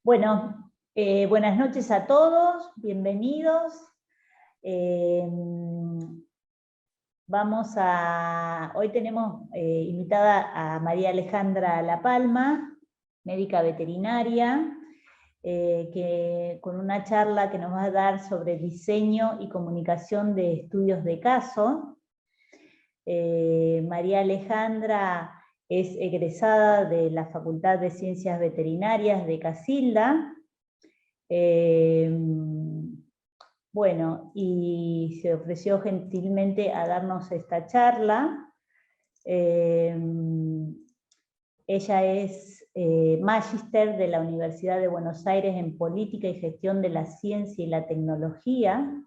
Bueno, buenas noches a todos, bienvenidos. Eh, Hoy tenemos invitada a María Alejandra La Palma, médica veterinaria, con una charla que nos va a dar sobre diseño y comunicación de estudios de caso. María Alejandra es egresada de la Facultad de Ciencias Veterinarias de Casilda. Bueno, y se ofreció gentilmente a darnos esta charla. Ella es magíster de la Universidad de Buenos Aires en Política y Gestión de la Ciencia y la Tecnología.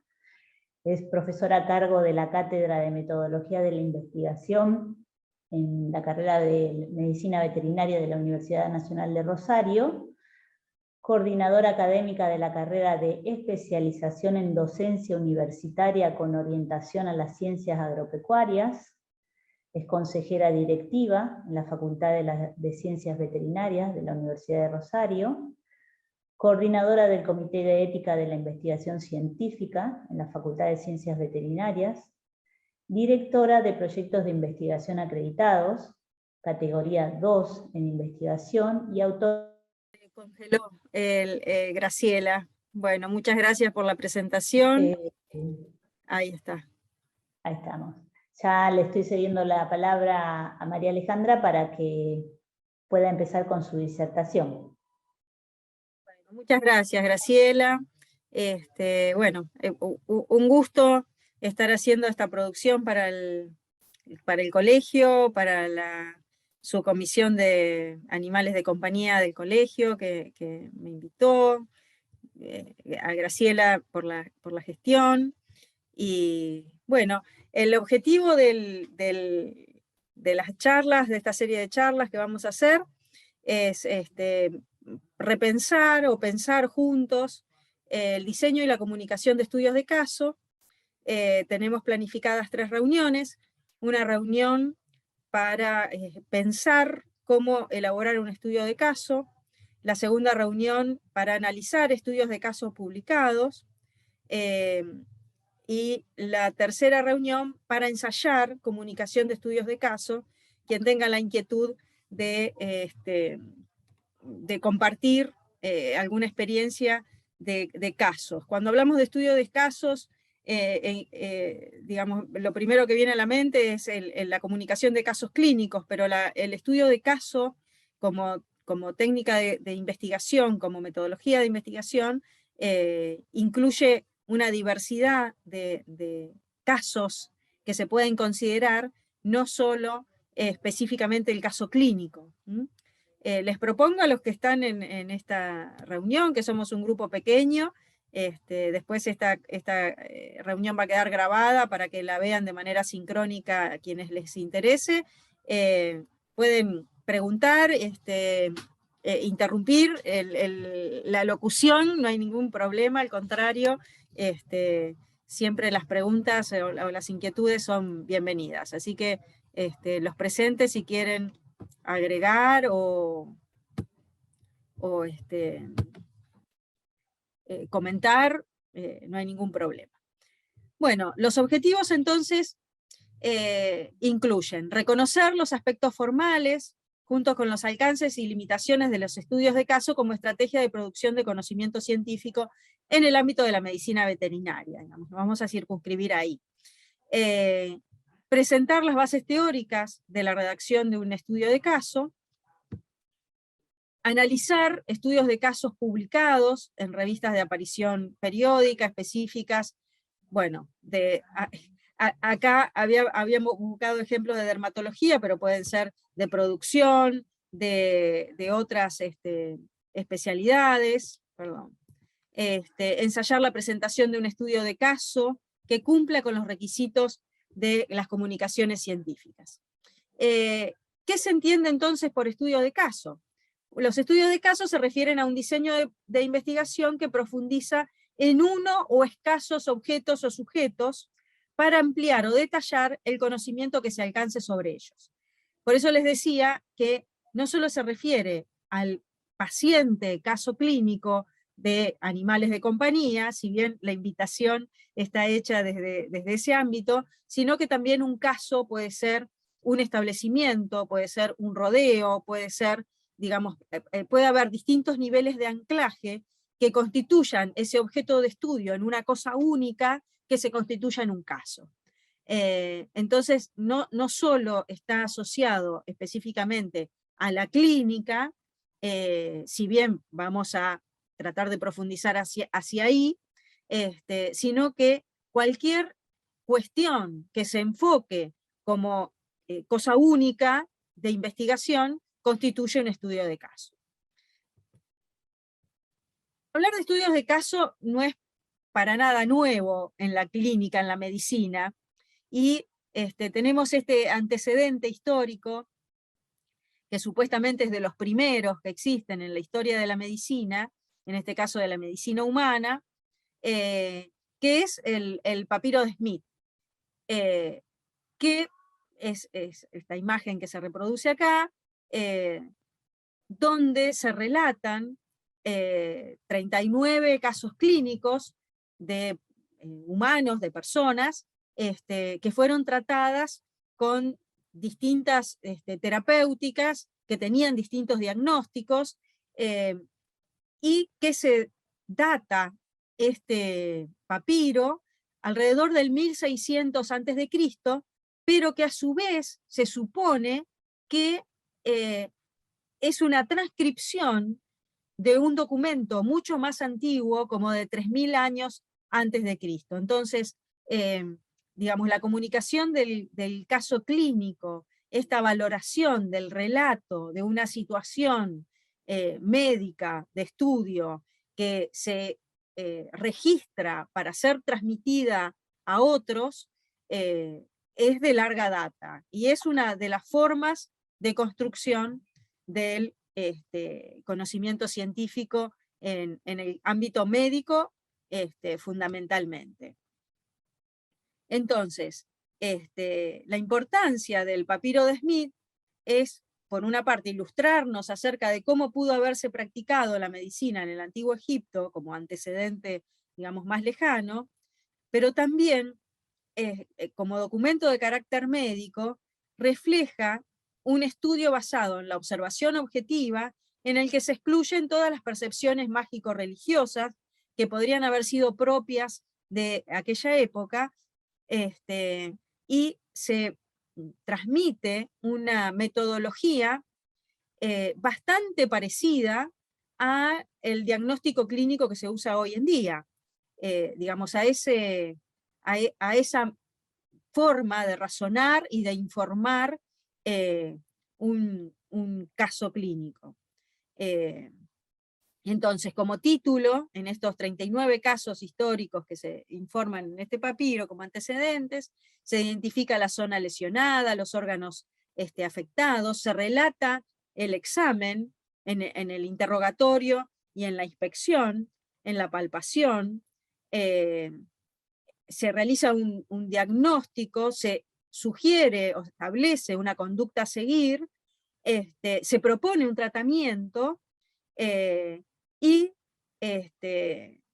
Es profesora a cargo de la Cátedra de Metodología de la Investigación en la carrera de Medicina Veterinaria de la Universidad Nacional de Rosario, coordinadora académica de la carrera de especialización en docencia universitaria con orientación a las ciencias agropecuarias, es consejera directiva en la Facultad de Ciencias Veterinarias de la Universidad de Rosario, coordinadora del Comité de Ética de la Investigación Científica en la Facultad de Ciencias Veterinarias, directora de proyectos de investigación acreditados, categoría 2 en investigación y autora. Congeló Graciela. Bueno, muchas gracias por la presentación. Ahí está. Ahí estamos. Ya le estoy cediendo la palabra a María Alejandra para que pueda empezar con su disertación. Bueno, muchas gracias, Graciela. Bueno, un gusto estar haciendo esta producción para el colegio, para su comisión de animales de compañía del colegio que me invitó, a Graciela por la gestión. Y bueno, el objetivo de las charlas, de esta serie de charlas que vamos a hacer, es repensar o pensar juntos el diseño y la comunicación de estudios de caso. Tenemos planificadas 3 reuniones, una reunión para pensar cómo elaborar un estudio de caso, la segunda reunión para analizar estudios de caso publicados, y la tercera reunión para ensayar comunicación de estudios de caso, quien tenga la inquietud de compartir alguna experiencia de casos. Cuando hablamos de estudio de casos, digamos, lo primero que viene a la mente es la comunicación de casos clínicos, pero el estudio de caso como técnica de investigación, como metodología de investigación, incluye una diversidad de casos que se pueden considerar, no solo específicamente el caso clínico. Les propongo a los que están en esta reunión, que somos un grupo pequeño, después esta reunión va a quedar grabada para que la vean de manera sincrónica a quienes les interese. Pueden preguntar, interrumpir la locución, no hay ningún problema, al contrario, siempre las preguntas o las inquietudes son bienvenidas. Así que los presentes, si quieren agregar o comentar, no hay ningún problema. Bueno, los objetivos entonces incluyen reconocer los aspectos formales, junto con los alcances y limitaciones de los estudios de caso como estrategia de producción de conocimiento científico en el ámbito de la medicina veterinaria. Digamos, vamos a circunscribir ahí. Presentar las bases teóricas de la redacción de un estudio de caso, analizar estudios de casos publicados en revistas de aparición periódica, específicas. Bueno, acá habíamos buscado ejemplos de dermatología, pero pueden ser de producción, de otras especialidades, perdón. Ensayar la presentación de un estudio de caso que cumpla con los requisitos de las comunicaciones científicas. ¿Qué se entiende entonces por estudio de caso? Los estudios de caso se refieren a un diseño de investigación que profundiza en uno o escasos objetos o sujetos para ampliar o detallar el conocimiento que se alcance sobre ellos. Por eso les decía que no solo se refiere al paciente, caso clínico de animales de compañía, si bien la invitación está hecha desde ese ámbito, sino que también un caso puede ser un establecimiento, puede ser un rodeo, puede ser, digamos, puede haber distintos niveles de anclaje que constituyan ese objeto de estudio en una cosa única que se constituya en un caso. Entonces, no solo está asociado específicamente a la clínica, si bien vamos a tratar de profundizar hacia ahí, sino que cualquier cuestión que se enfoque como cosa única de investigación constituye un estudio de caso. Hablar de estudios de caso no es para nada nuevo en la clínica, en la medicina, y tenemos este antecedente histórico que supuestamente es de los primeros que existen en la historia de la medicina, en este caso de la medicina humana, que es el papiro de Smith, que es esta imagen que se reproduce acá, donde se relatan 39 casos clínicos de humanos, de personas, que fueron tratadas con distintas terapéuticas, que tenían distintos diagnósticos, y que se data este papiro alrededor del 1600 a.C., pero que a su vez se supone que es una transcripción de un documento mucho más antiguo, como de 3000 años antes de Cristo. Entonces, digamos, la comunicación del caso clínico, esta valoración del relato de una situación médica, de estudio, que se registra para ser transmitida a otros, es de larga data, y es una de las formas de construcción del conocimiento científico en el ámbito médico, fundamentalmente. Entonces, la importancia del papiro de Smith es, por una parte, ilustrarnos acerca de cómo pudo haberse practicado la medicina en el Antiguo Egipto como antecedente, digamos, más lejano, pero también, como documento de carácter médico, refleja un estudio basado en la observación objetiva, en el que se excluyen todas las percepciones mágico-religiosas que podrían haber sido propias de aquella época, y se transmite una metodología bastante parecida a el diagnóstico clínico que se usa hoy en día, digamos, a esa forma de razonar y de informar un caso clínico. Entonces, como título, en estos 39 casos históricos que se informan en este papiro como antecedentes, se identifica la zona lesionada, los órganos afectados, se relata el examen en el interrogatorio y en la inspección, en la palpación, se realiza un diagnóstico, se sugiere o establece una conducta a seguir, se propone un tratamiento, y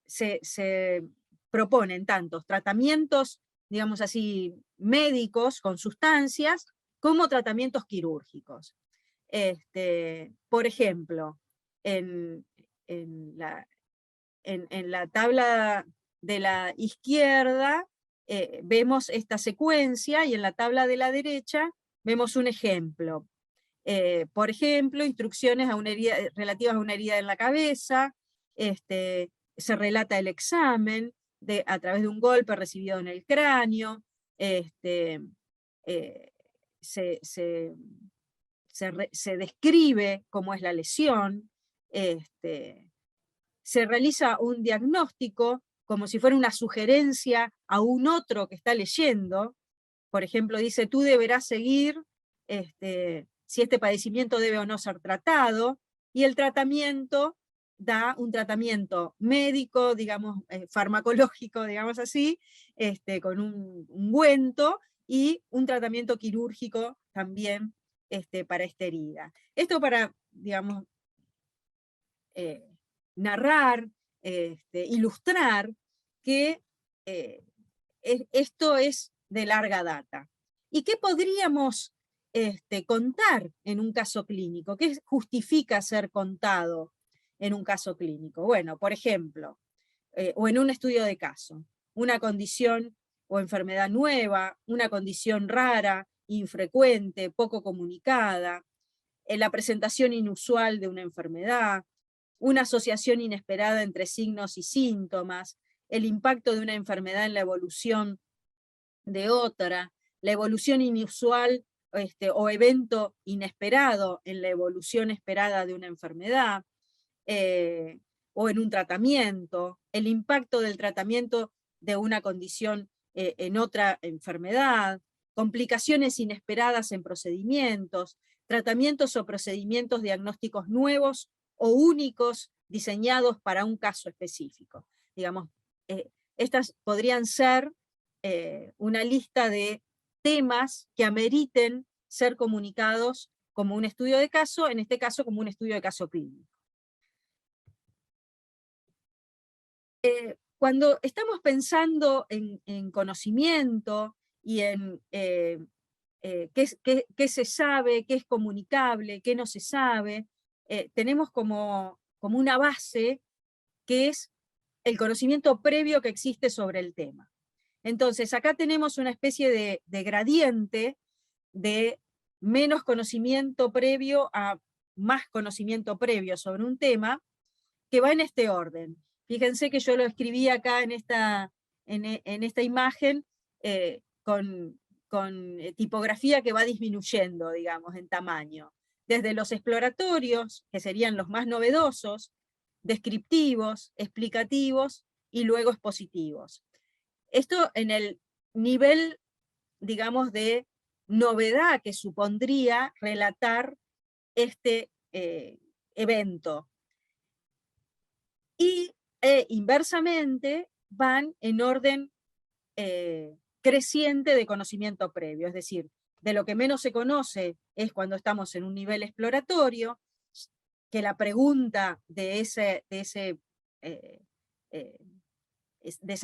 se proponen tantos tratamientos, digamos así, médicos con sustancias, como tratamientos quirúrgicos. Por ejemplo, en la tabla de la izquierda vemos esta secuencia, y en la tabla de la derecha vemos un ejemplo. Por ejemplo, instrucciones a una herida, relativas a una herida en la cabeza, se relata el examen a través de un golpe recibido en el cráneo, se describe cómo es la lesión, se realiza un diagnóstico como si fuera una sugerencia a un otro que está leyendo. Por ejemplo, dice, tú deberás seguir si este padecimiento debe o no ser tratado, y el tratamiento da un tratamiento médico, digamos, farmacológico, digamos así, con un ungüento, y un tratamiento quirúrgico también para esta herida. Esto para, digamos, narrar, ilustrar que esto es de larga data. ¿Y qué podríamos contar en un caso clínico? ¿Qué justifica ser contado en un caso clínico? Bueno, por ejemplo, o en un estudio de caso, una condición o enfermedad nueva, una condición rara, infrecuente, poco comunicada, la presentación inusual de una enfermedad, una asociación inesperada entre signos y síntomas, el impacto de una enfermedad en la evolución de otra, la evolución inusual o evento inesperado en la evolución esperada de una enfermedad, o en un tratamiento, el impacto del tratamiento de una condición en otra enfermedad, complicaciones inesperadas en procedimientos, tratamientos o procedimientos diagnósticos nuevos o únicos diseñados para un caso específico. Digamos, estas podrían ser una lista de temas que ameriten ser comunicados como un estudio de caso, en este caso como un estudio de caso clínico. Cuando estamos pensando en conocimiento y en qué se sabe, qué es comunicable, qué no se sabe, tenemos como una base que es el conocimiento previo que existe sobre el tema. Entonces, acá tenemos una especie de gradiente de menos conocimiento previo a más conocimiento previo sobre un tema, que va en este orden. Fíjense que yo lo escribí acá en esta imagen con tipografía que va disminuyendo, digamos, en tamaño. Desde los exploratorios, que serían los más novedosos, descriptivos, explicativos y luego expositivos. Esto en el nivel, digamos, de novedad que supondría relatar este evento. Y inversamente van en orden creciente de conocimiento previo, es decir, de lo que menos se conoce es cuando estamos en un nivel exploratorio, que la pregunta de esa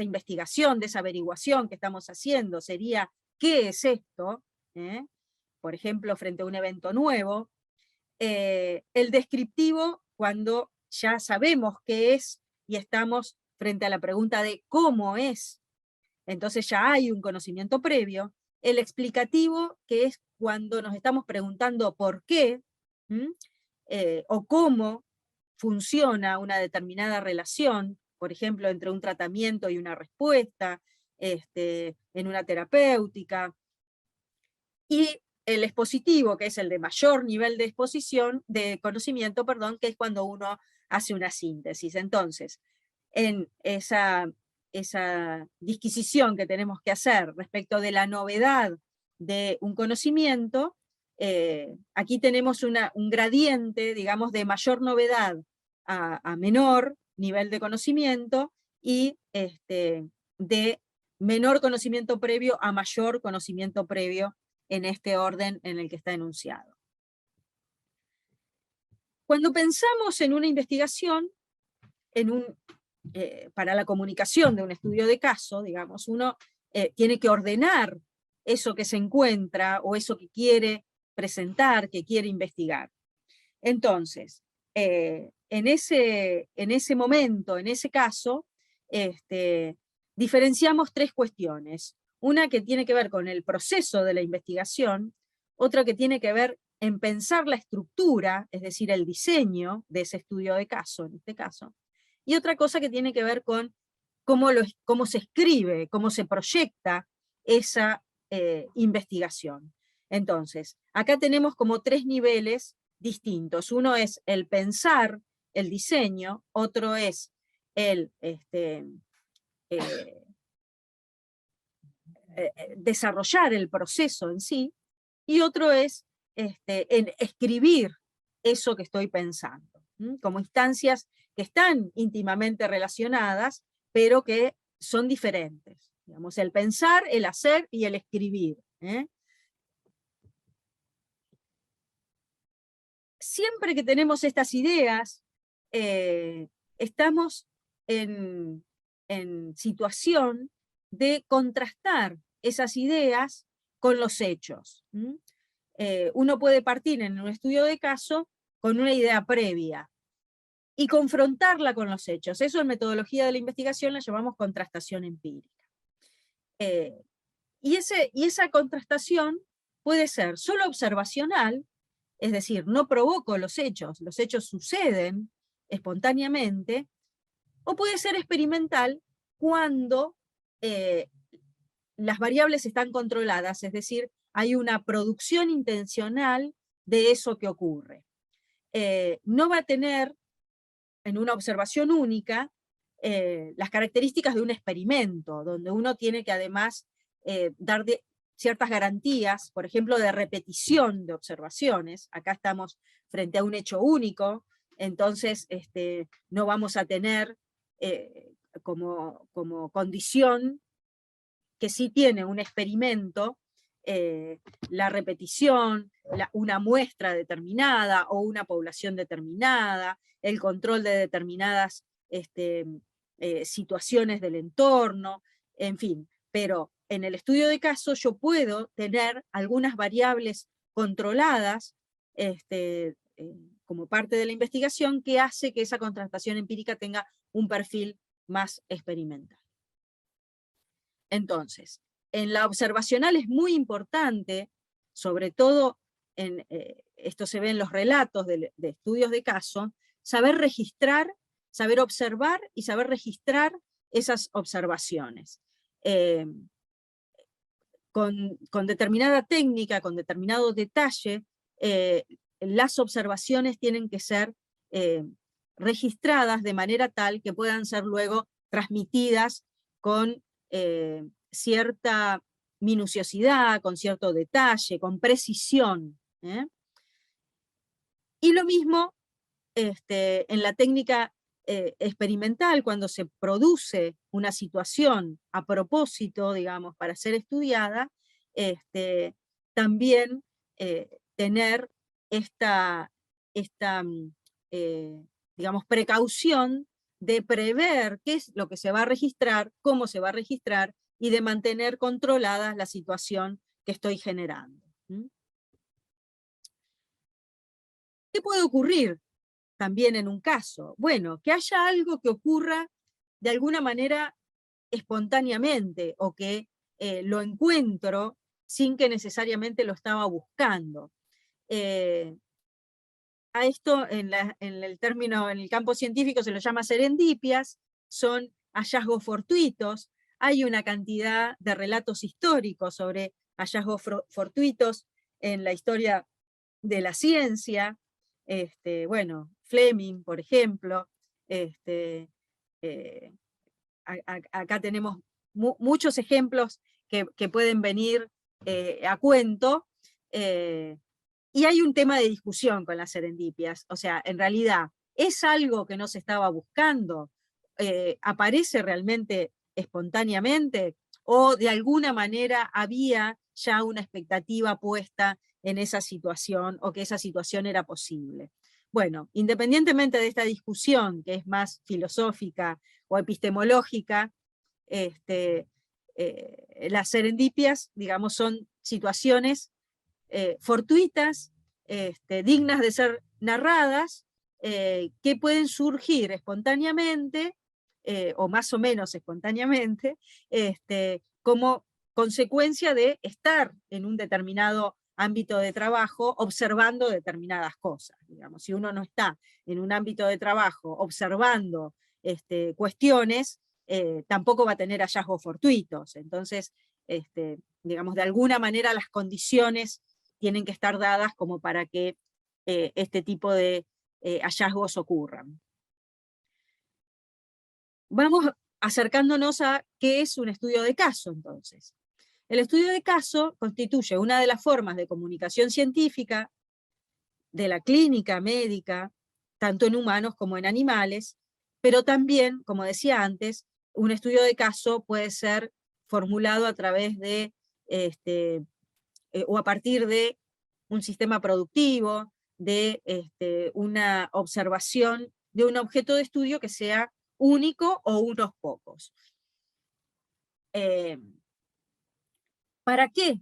investigación, de esa averiguación que estamos haciendo sería, ¿qué es esto? Por ejemplo, frente a un evento nuevo. El descriptivo, cuando ya sabemos qué es y estamos frente a la pregunta de cómo es, entonces ya hay un conocimiento previo. El explicativo, que es cuando nos estamos preguntando por qué, o cómo funciona una determinada relación, por ejemplo, entre un tratamiento y una respuesta, en una terapéutica. Y el expositivo, que es el de mayor nivel de exposición, de conocimiento, perdón, que es cuando uno hace una síntesis. Entonces, en esa disquisición que tenemos que hacer respecto de la novedad de un conocimiento, aquí tenemos un gradiente, digamos, de mayor novedad a menor nivel de conocimiento y de menor conocimiento previo a mayor conocimiento previo en este orden en el que está enunciado. Cuando pensamos en una investigación, para la comunicación de un estudio de caso, digamos, uno tiene que ordenar eso que se encuentra o eso que quiere presentar, que quiere investigar. Entonces, en ese momento, en ese caso, diferenciamos tres cuestiones. Una que tiene que ver con el proceso de la investigación, otra que tiene que ver en pensar la estructura, es decir, el diseño de ese estudio de caso, en este caso, y otra cosa que tiene que ver con cómo se escribe, cómo se proyecta esa investigación. Entonces, acá tenemos como tres niveles distintos. Uno es el pensar el diseño, otro es el desarrollar el proceso en sí, y otro es en escribir eso que estoy pensando, como instancias que están íntimamente relacionadas, pero que son diferentes. Digamos, el pensar, el hacer y el escribir. Siempre que tenemos estas ideas, estamos en situación de contrastar esas ideas con los hechos. Uno puede partir en un estudio de caso con una idea previa y confrontarla con los hechos. Eso en metodología de la investigación la llamamos contrastación empírica. Y esa contrastación puede ser solo observacional, es decir, no provoco los hechos suceden espontáneamente, o puede ser experimental cuando las variables están controladas, es decir, hay una producción intencional de eso que ocurre. No va a tener en una observación única las características de un experimento, donde uno tiene que además dar ciertas garantías, por ejemplo, de repetición de observaciones. Acá estamos frente a un hecho único, entonces no vamos a tener como condición que sí tiene un experimento, la repetición, una muestra determinada o una población determinada, el control de determinadas situaciones del entorno, en fin. Pero en el estudio de caso yo puedo tener algunas variables controladas como parte de la investigación que hace que esa contrastación empírica tenga un perfil más experimental. Entonces, en la observacional es muy importante, sobre todo, esto se ve en los relatos de estudios de caso, saber registrar, saber observar y saber registrar esas observaciones. Con determinada técnica, con determinado detalle, las observaciones tienen que ser registradas de manera tal que puedan ser luego transmitidas con cierta minuciosidad, con cierto detalle, con precisión. Y lo mismo en la técnica experimental, cuando se produce una situación a propósito, digamos, para ser estudiada, también tener esta digamos, precaución de prever qué es lo que se va a registrar, cómo se va a registrar, y de mantener controlada la situación que estoy generando. ¿Qué puede ocurrir también en un caso? Bueno, que haya algo que ocurra de alguna manera espontáneamente, o que lo encuentro sin que necesariamente lo estaba buscando. A esto en el campo científico se lo llama serendipias, son hallazgos fortuitos. Hay una cantidad de relatos históricos sobre hallazgos fortuitos en la historia de la ciencia. Bueno, Fleming, por ejemplo. Acá tenemos muchos ejemplos que pueden venir a cuento. Y hay un tema de discusión con las serendipias. O sea, en realidad, ¿es algo que no se estaba buscando? ¿Aparece realmente espontáneamente? ¿O de alguna manera había ya una expectativa puesta en esa situación, o que esa situación era posible? Bueno, independientemente de esta discusión, que es más filosófica o epistemológica, las serendipias, digamos, son situaciones fortuitas, dignas de ser narradas, que pueden surgir espontáneamente, o más o menos espontáneamente, como consecuencia de estar en un determinado ámbito de trabajo observando determinadas cosas. Digamos, si uno no está en un ámbito de trabajo observando cuestiones, tampoco va a tener hallazgos fortuitos. Entonces, digamos, de alguna manera las condiciones tienen que estar dadas como para que este tipo de hallazgos ocurran. Vamos acercándonos a qué es un estudio de caso, entonces. El estudio de caso constituye una de las formas de comunicación científica de la clínica médica, tanto en humanos como en animales, pero también, como decía antes, un estudio de caso puede ser formulado a través de, o a partir de un sistema productivo, de una observación de un objeto de estudio que sea único o unos pocos. ¿Para qué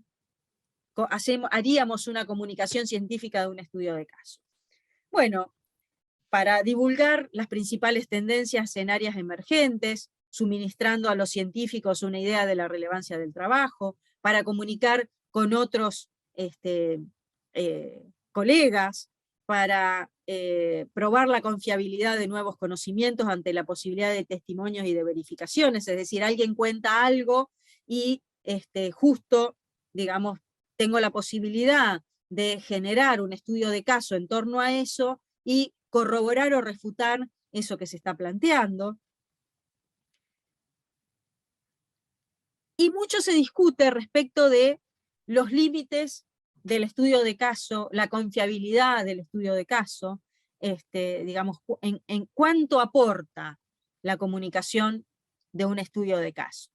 haríamos una comunicación científica de un estudio de caso? Bueno, para divulgar las principales tendencias en áreas emergentes, suministrando a los científicos una idea de la relevancia del trabajo, para comunicar con otros colegas, para probar la confiabilidad de nuevos conocimientos ante la posibilidad de testimonios y de verificaciones, es decir, alguien cuenta algo y justo, digamos, tengo la posibilidad de generar un estudio de caso en torno a eso y corroborar o refutar eso que se está planteando. Y mucho se discute respecto de los límites del estudio de caso, la confiabilidad del estudio de caso, digamos, en cuánto aporta la comunicación de un estudio de caso.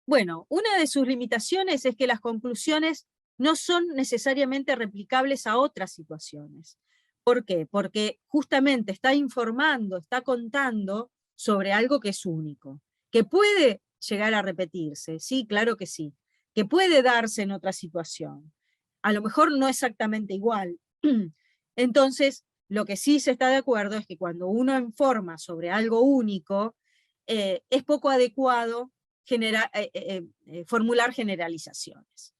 Bueno, una de sus limitaciones es que las conclusiones no son necesariamente replicables a otras situaciones. ¿Por qué? Porque justamente está informando, está contando sobre algo que es único, que puede llegar a repetirse, sí, claro que sí, que puede darse en otra situación. A lo mejor no exactamente igual. Entonces, lo que sí se está de acuerdo es que cuando uno informa sobre algo único, es poco adecuado formular generalizaciones.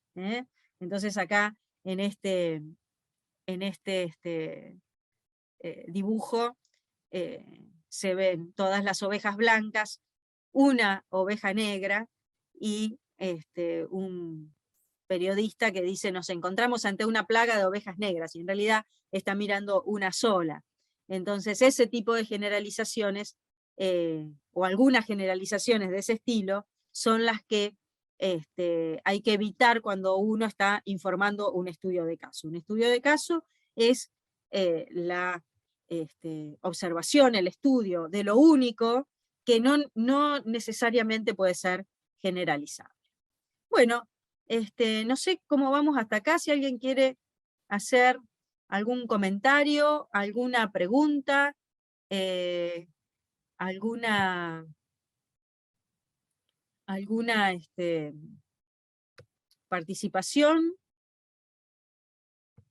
Entonces acá en este dibujo se ven todas las ovejas blancas, una oveja negra y un periodista que dice nos encontramos ante una plaga de ovejas negras, y en realidad está mirando una sola. Entonces ese tipo de generalizaciones, o algunas generalizaciones de ese estilo, son las que hay que evitar cuando uno está informando un estudio de caso. Un estudio de caso es la observación, el estudio de lo único que no necesariamente puede ser generalizable. Bueno, no sé cómo vamos hasta acá, si alguien quiere hacer algún comentario, alguna pregunta, alguna participación.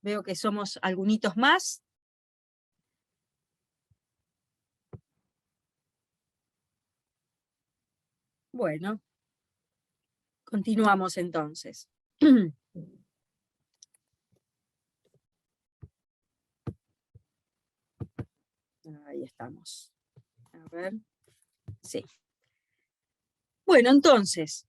Veo que somos algunitos más. Bueno, continuamos entonces. Ahí estamos. A ver. Sí. Bueno, entonces,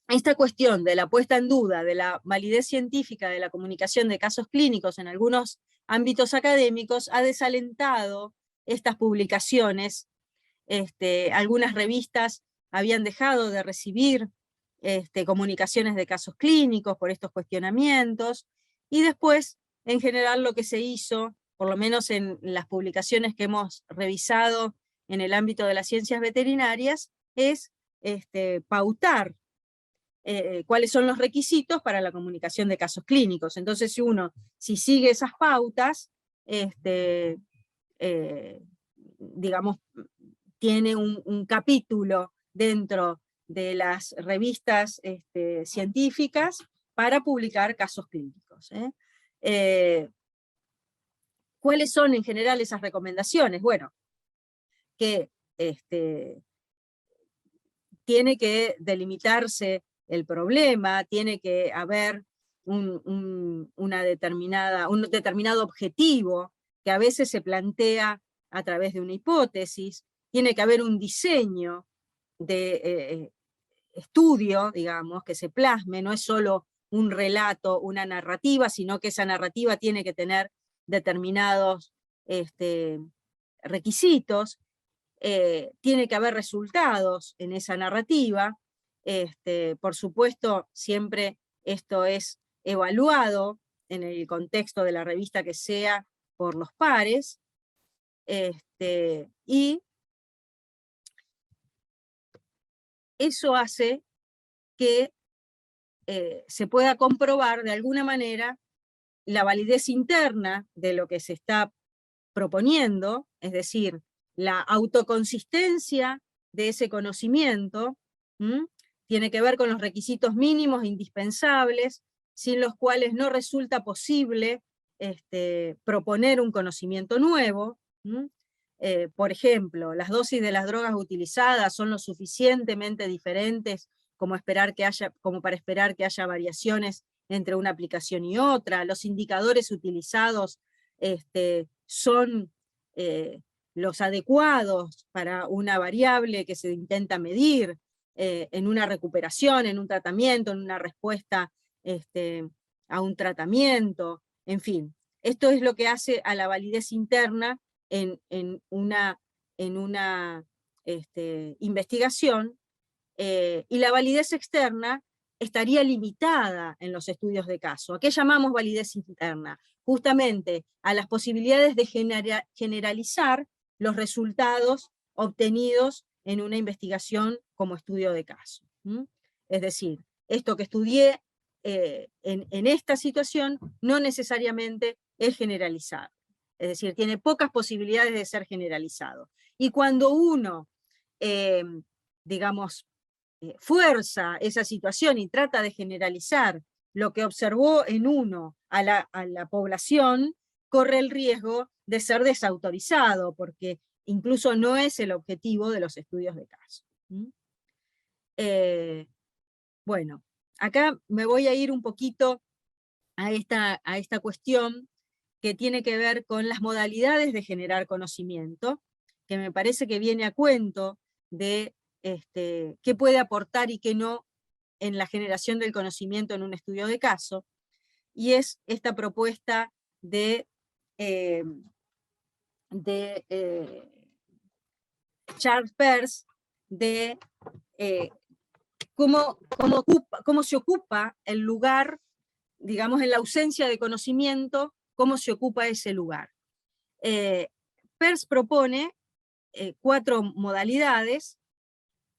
esta cuestión de la puesta en duda de la validez científica de la comunicación de casos clínicos en algunos ámbitos académicos ha desalentado estas publicaciones. Algunas revistas habían dejado de recibir comunicaciones de casos clínicos por estos cuestionamientos, y después, en general, lo que se hizo, por lo menos en las publicaciones que hemos revisado en el ámbito de las ciencias veterinarias, es pautar cuáles son los requisitos para la comunicación de casos clínicos. Entonces, si sigue esas pautas, digamos, tiene un capítulo dentro de las revistas científicas para publicar casos clínicos. ¿Cuáles son en general esas recomendaciones? Bueno, que tiene que delimitarse el problema, tiene que haber un determinado objetivo que a veces se plantea a través de una hipótesis, tiene que haber un diseño de estudio, digamos, que se plasme, no es solo un relato, una narrativa, sino que esa narrativa tiene que tener determinados requisitos, tiene que haber resultados en esa narrativa, por supuesto siempre esto es evaluado en el contexto de la revista que sea por los pares, y eso hace que se pueda comprobar de alguna manera la validez interna de lo que se está proponiendo, es decir, la autoconsistencia de ese conocimiento, tiene que ver con los requisitos mínimos indispensables, sin los cuales no resulta posible proponer un conocimiento nuevo. Por ejemplo, las dosis de las drogas utilizadas son lo suficientemente diferentes como para esperar que haya variaciones entre una aplicación y otra. Los indicadores utilizados son los adecuados para una variable que se intenta medir en una recuperación, en un tratamiento, en una respuesta a un tratamiento, en fin. Esto es lo que hace a la validez interna en una investigación, y la validez externa estaría limitada en los estudios de caso. ¿A qué llamamos validez interna? Justamente a las posibilidades de generalizar los resultados obtenidos en una investigación como estudio de caso. Es decir, esto que estudié en esta situación no necesariamente es generalizado. Es decir, tiene pocas posibilidades de ser generalizado. Y cuando uno, digamos, fuerza esa situación y trata de generalizar lo que observó en uno a la población, corre el riesgo de ser desautorizado, porque incluso no es el objetivo de los estudios de caso. Bueno, acá me voy a ir un poquito a esta cuestión que tiene que ver con las modalidades de generar conocimiento, que me parece que viene a cuento de qué puede aportar y qué no en la generación del conocimiento en un estudio de caso, y es esta propuesta de Charles Peirce de cómo se ocupa el lugar, digamos, en la ausencia de conocimiento, cómo se ocupa ese lugar. Peirce propone 4 modalidades.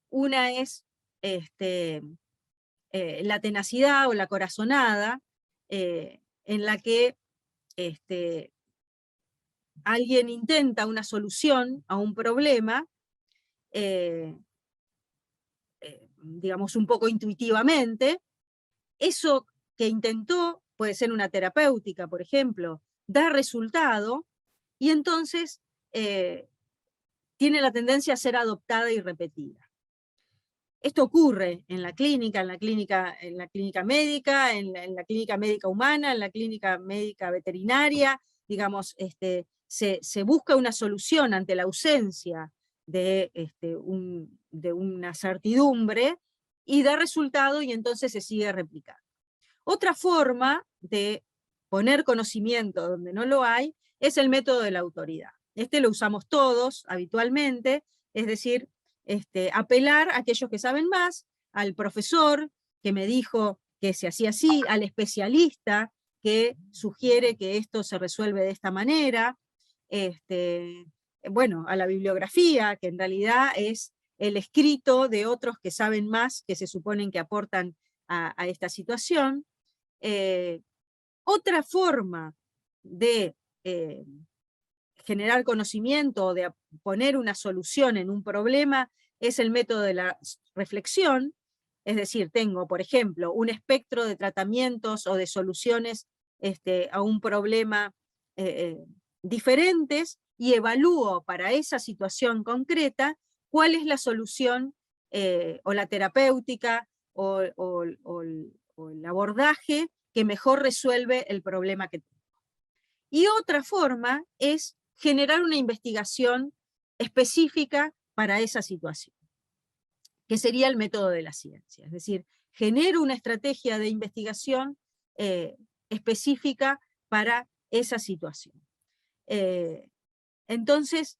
Una es la tenacidad o la corazonada, en la que alguien intenta una solución a un problema, digamos un poco intuitivamente. Eso que intentó, puede ser una terapéutica, por ejemplo, da resultado, y entonces tiene la tendencia a ser adoptada y repetida. Esto ocurre en la clínica médica, en la clínica médica humana, en la clínica médica veterinaria, digamos, se busca una solución ante la ausencia de una certidumbre, y da resultado, y entonces se sigue replicando. Otra forma de poner conocimiento donde no lo hay es el método de la autoridad. Lo usamos todos habitualmente, es decir, apelar a aquellos que saben más, al profesor que me dijo que se hacía así, al especialista que sugiere que esto se resuelve de esta manera, bueno, a la bibliografía, que en realidad es el escrito de otros que saben más, que se suponen que aportan a esta situación. Otra forma de generar conocimiento o de poner una solución en un problema es el método de la reflexión. Es decir, tengo, por ejemplo, un espectro de tratamientos o de soluciones a un problema diferentes, y evalúo para esa situación concreta cuál es la solución o la terapéutica o el abordaje que mejor resuelve el problema que tengo. Y otra forma es generar una investigación específica para esa situación, que sería el método de la ciencia. Es decir, genero una estrategia de investigación específica para esa situación. Entonces,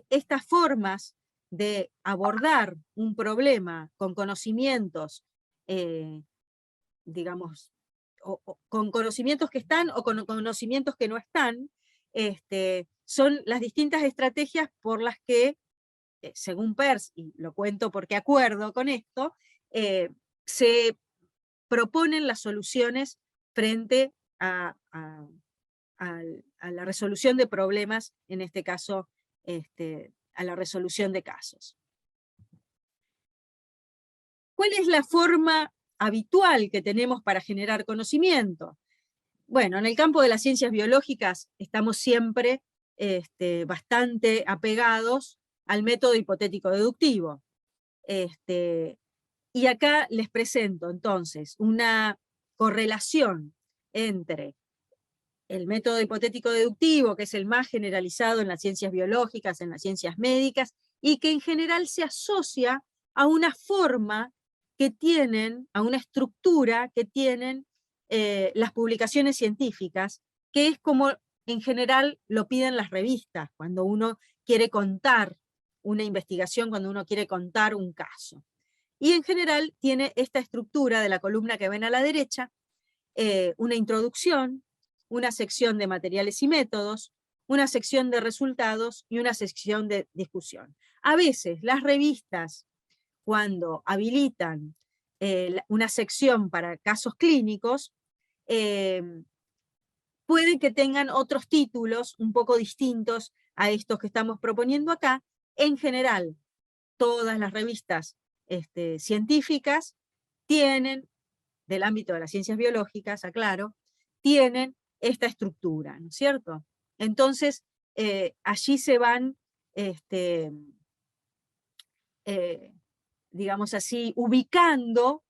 estas formas de abordar un problema con conocimientos, digamos, con conocimientos que están o con conocimientos que no están, son las distintas estrategias por las que, según Peirce, y lo cuento porque acuerdo con esto, se proponen las soluciones frente a a la resolución de problemas, en este caso, a la resolución de casos. ¿Cuál es la forma habitual que tenemos para generar conocimiento? Bueno, en el campo de las ciencias biológicas estamos siempre bastante apegados al método hipotético deductivo. Y acá les presento entonces una correlación entre el método hipotético deductivo, que es el más generalizado en las ciencias biológicas, en las ciencias médicas, y que en general se asocia a una forma que tienen, a una estructura que tienen las publicaciones científicas, que es como en general lo piden las revistas, cuando uno quiere contar una investigación, cuando uno quiere contar un caso. Y en general tiene esta estructura de la columna que ven a la derecha, una introducción, una sección de materiales y métodos, una sección de resultados y una sección de discusión. A veces las revistas, cuando habilitan una sección para casos clínicos, pueden que tengan otros títulos un poco distintos a estos que estamos proponiendo acá. En general, todas las revistas científicas tienen, del ámbito de las ciencias biológicas, aclaro, tienen esta estructura, ¿no es cierto? Entonces, allí se van, digamos así, ubicando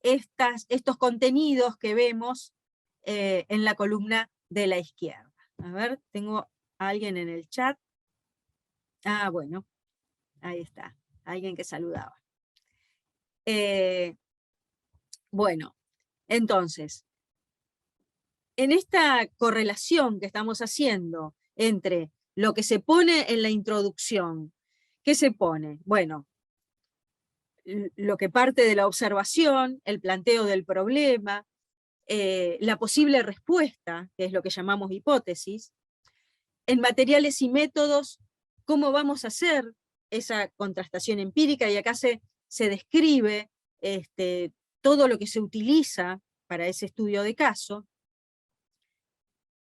estos contenidos que vemos en la columna de la izquierda. A ver, tengo a alguien en el chat. Ah, bueno, ahí está, alguien que saludaba. Bueno, entonces, en esta correlación que estamos haciendo entre lo que se pone en la introducción, ¿qué se pone? Bueno, lo que parte de la observación, el planteo del problema, la posible respuesta, que es lo que llamamos hipótesis, en materiales y métodos, cómo vamos a hacer esa contrastación empírica, y acá se describe todo lo que se utiliza para ese estudio de caso.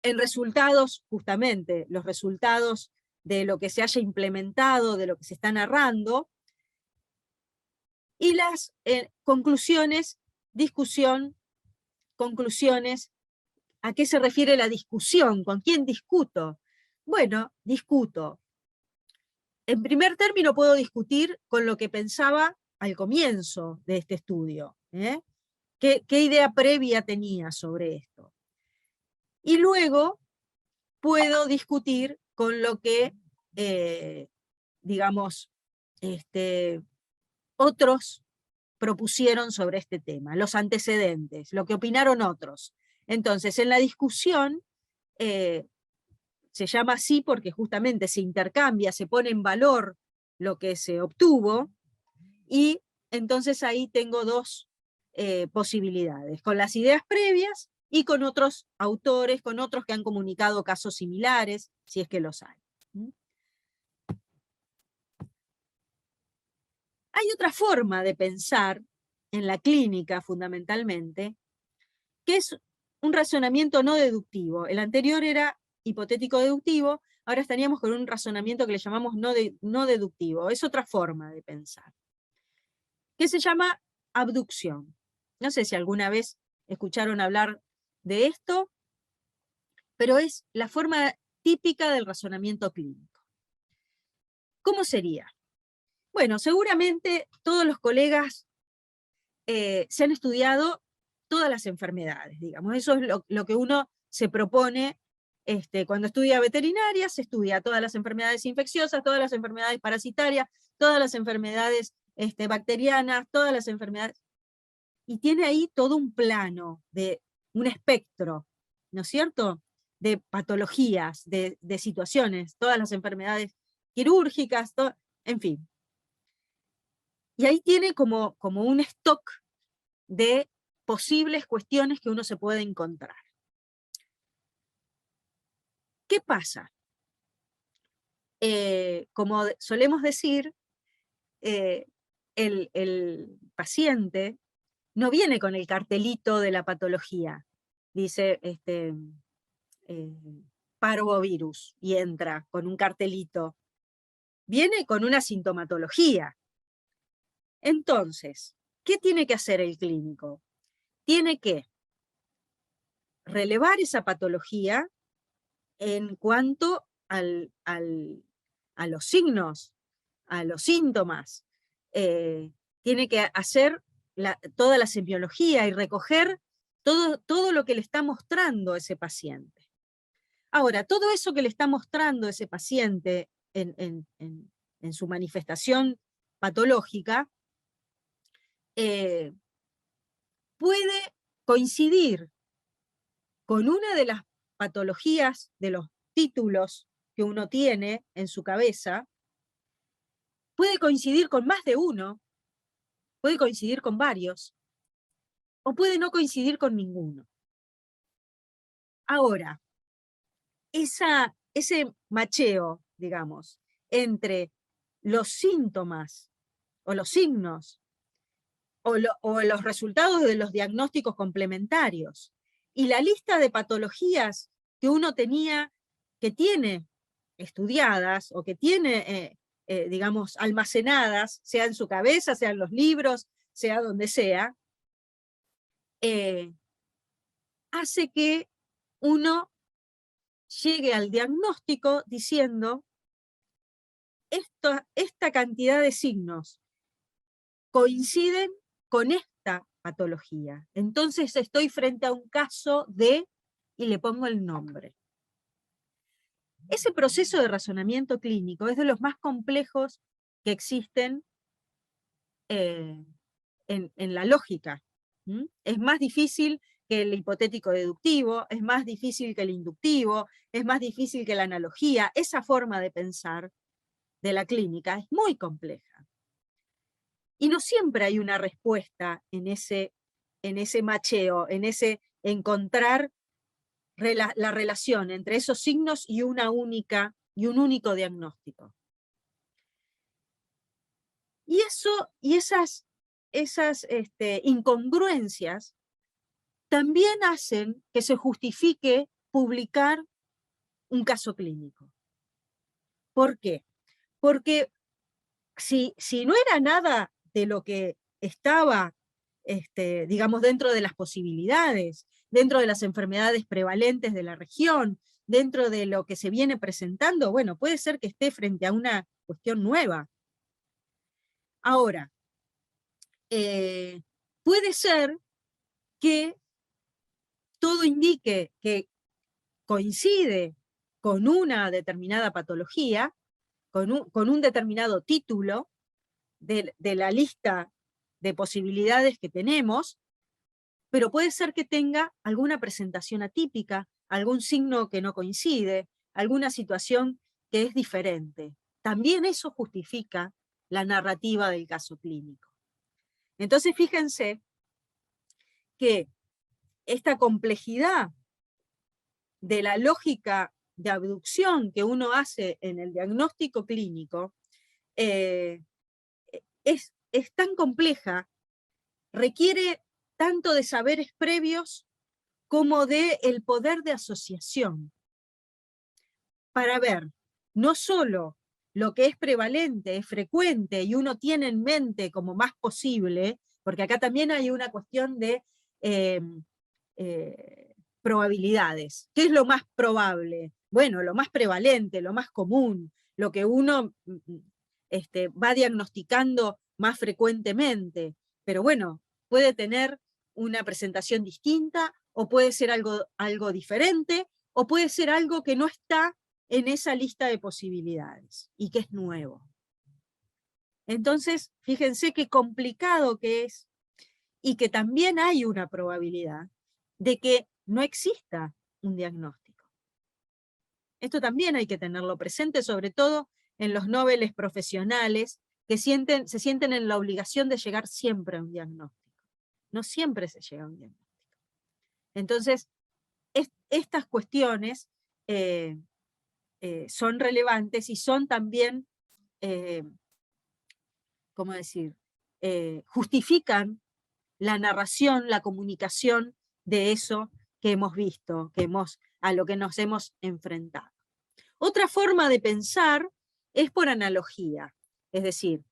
En resultados, justamente, los resultados de lo que se haya implementado, de lo que se está narrando, y las conclusiones, discusión, conclusiones. ¿A qué se refiere la discusión? ¿Con quién discuto? Bueno, discuto. En primer término puedo discutir con lo que pensaba al comienzo de este estudio. ¿Qué idea previa tenía sobre esto? Y luego puedo discutir con lo que, digamos, otros propusieron sobre este tema, los antecedentes, lo que opinaron otros. Entonces, en la discusión, se llama así porque justamente se intercambia, se pone en valor lo que se obtuvo, y entonces ahí tengo dos posibilidades, con las ideas previas y con otros autores, con otros que han comunicado casos similares, si es que los hay. Hay otra forma de pensar en la clínica, fundamentalmente, que es un razonamiento no deductivo. El anterior era hipotético deductivo, ahora estaríamos con un razonamiento que le llamamos no deductivo. Es otra forma de pensar, que se llama abducción. No sé si alguna vez escucharon hablar de esto, pero es la forma típica del razonamiento clínico. ¿Cómo sería? Bueno, seguramente todos los colegas se han estudiado todas las enfermedades, digamos. Eso es lo que uno se propone cuando estudia veterinaria. Se estudia todas las enfermedades infecciosas, todas las enfermedades parasitarias, todas las enfermedades bacterianas, todas las enfermedades. Y tiene ahí todo un plano, un espectro, ¿no es cierto?, de patologías, de situaciones, todas las enfermedades quirúrgicas, en fin. Y ahí tiene como un stock de posibles cuestiones que uno se puede encontrar. ¿Qué pasa? Como solemos decir, el paciente no viene con el cartelito de la patología. Dice, parvovirus y entra con un cartelito. Viene con una sintomatología. Entonces, ¿qué tiene que hacer el clínico? Tiene que relevar esa patología en cuanto a los signos, a los síntomas. Tiene que hacer toda la semiología y recoger todo lo que le está mostrando ese paciente. Ahora, todo eso que le está mostrando ese paciente en su manifestación patológica puede coincidir con una de las patologías de los títulos que uno tiene en su cabeza, puede coincidir con más de uno, puede coincidir con varios, o puede no coincidir con ninguno. Ahora, ese macheo, digamos, entre los síntomas o los signos o los resultados de los diagnósticos complementarios y la lista de patologías que uno que tiene estudiadas o que tiene, digamos, almacenadas, sea en su cabeza, sea en los libros, sea donde sea, hace que uno llegue al diagnóstico diciendo esta cantidad de signos coinciden con esta patología. Entonces estoy frente a un caso de, y le pongo el nombre. Ese proceso de razonamiento clínico es de los más complejos que existen en la lógica. Es más difícil que el hipotético deductivo, es más difícil que el inductivo, es más difícil que la analogía. Esa forma de pensar de la clínica es muy compleja. Y no siempre hay una respuesta en ese macheo, en ese encontrar la relación entre esos signos y un único diagnóstico. Y esas incongruencias también hacen que se justifique publicar un caso clínico. ¿Por qué? Porque si no era nada de lo que estaba, digamos, dentro de las posibilidades, dentro de las enfermedades prevalentes de la región, dentro de lo que se viene presentando, bueno, puede ser que esté frente a una cuestión nueva. Ahora, puede ser que todo indique que coincide con una determinada patología, con un determinado título de la lista de posibilidades que tenemos, pero puede ser que tenga alguna presentación atípica, algún signo que no coincide, alguna situación que es diferente. También eso justifica la narrativa del caso clínico. Entonces, fíjense que esta complejidad de la lógica de abducción que uno hace en el diagnóstico clínico es tan compleja, requiere tanto de saberes previos como de el poder de asociación para ver no solo lo que es prevalente, es frecuente y uno tiene en mente como más posible, porque acá también hay una cuestión de probabilidades. ¿Qué es lo más probable? Bueno, lo más prevalente, lo más común, lo que uno va diagnosticando más frecuentemente. Pero bueno, puede tener una presentación distinta, o puede ser algo diferente, o puede ser algo que no está en esa lista de posibilidades y que es nuevo. Entonces, fíjense qué complicado que es y que también hay una probabilidad de que no exista un diagnóstico. Esto también hay que tenerlo presente, sobre todo en los noveles profesionales que se sienten en la obligación de llegar siempre a un diagnóstico. No siempre se llega a un diagnóstico. Entonces, estas cuestiones son relevantes y son también, ¿cómo decir?, justifican la narración, la comunicación de eso que hemos visto, que hemos a lo que nos hemos enfrentado. Otra forma de pensar es por analogía, es decir,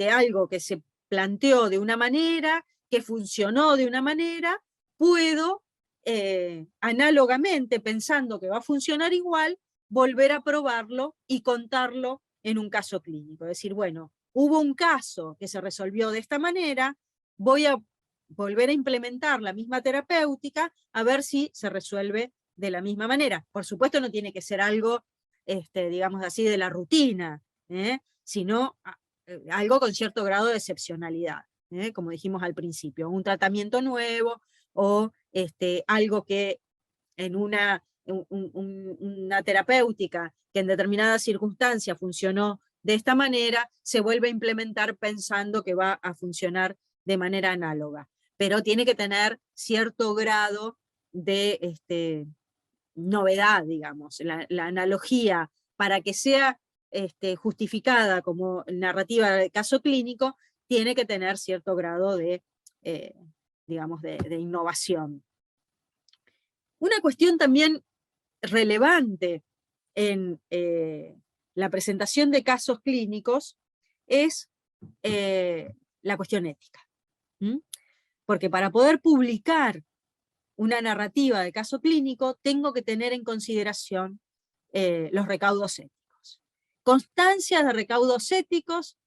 algo que se planteó de una manera, que funcionó de una manera, puedo análogamente, pensando que va a funcionar igual, volver a probarlo y contarlo en un caso clínico. Es decir, bueno, hubo un caso que se resolvió de esta manera, voy a volver a implementar la misma terapéutica a ver si se resuelve de la misma manera. Por supuesto no tiene que ser algo, digamos así, de la rutina, sino algo con cierto grado de excepcionalidad, como dijimos al principio, un tratamiento nuevo o algo que en una terapéutica que en determinadas circunstancias funcionó de esta manera, se vuelve a implementar pensando que va a funcionar de manera análoga. Pero tiene que tener cierto grado de novedad, digamos. La analogía, para que sea justificada como narrativa de caso clínico, tiene que tener cierto grado de, digamos, de innovación. Una cuestión también relevante en la presentación de casos clínicos es la cuestión ética. Porque para poder publicar una narrativa de caso clínico, tengo que tener en consideración los recaudos éticos. Constancias de recaudos éticos